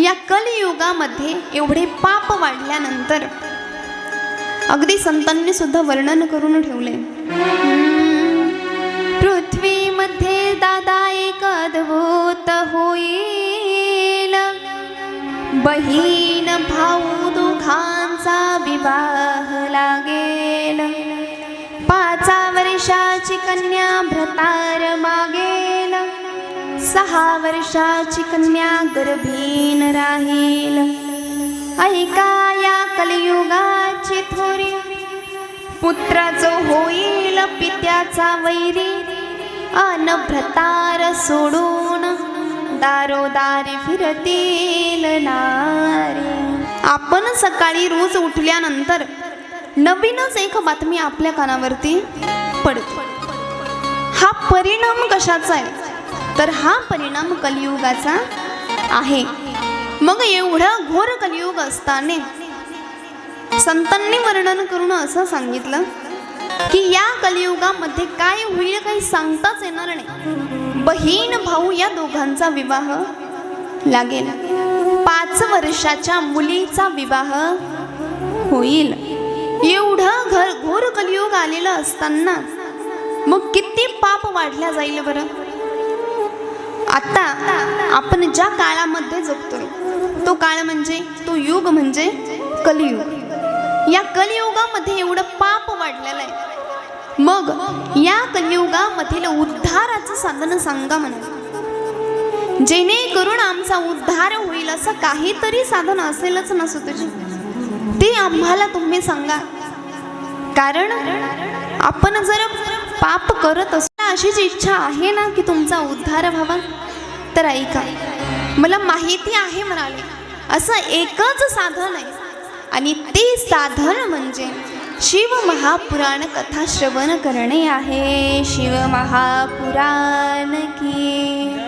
या कलियुगामध्ये एवढे पाप वाढल्यानंतर अगदी संतांनी सुद्धा वर्णन करून ठेवले। पृथ्वीमध्ये दादा एक अद्भुत होईल, बहीण भाऊ दोघांचा विवाह लागेल। 5 वर्षाची कन्या भ्रतार मागेल, 6 वर्षाची कन्या गर्भीण राहील। ऐका या कलियुगाची थोरी, पुत्राचं होईल पित्याचा वैरी, अन भ्रतार सोडून दारोदारी फिरतील नारी। आपण सकाळी रोज उठल्यानंतर नवीनच एक बातमी आपल्या कानावरती पडते। हा परिणाम कशाचा आहे? तर हा परिणाम कलियुगाचा आहे। मग एवढा घोर कलियुग असताना संतांनी वर्णन करून असं सांगितलं की या कलियुगामध्ये काय होईल काही सांगताच येणार नाही। बहीण भाऊ या दोघांचा विवाह लागेल, 5 वर्षाच्या मुलीचा विवाह होईल। एवढं घोर कलियुग आलेलं असताना मग किती पाप वाढल्या जाईल बरं। आता आपण ज्या काळामध्ये जगतोय तो काळ म्हणजे तो युग म्हणजे कलियुग। या कलियुगामध्ये एवढं पाप वाढलेलं आहे। मग या कलियुगामधील उद्धाराचं साधन सांगा म्हणा, जेणेकरून आमचा उद्धार होईल असं काहीतरी साधन असेलच ना सुतजी, ते आम्हाला तुम्ही सांगा। कारण आपण जर पाप करत असतो अशीच इच्छा आहे ना की तुमचा उद्धार व्हावा, तर ऐका, मला माहिती आहे म्हणाले असं एकच साधन आहे आणि ते साधन म्हणजे शिव महापुराण कथा श्रवण करणे आहे। शिव महापुराण की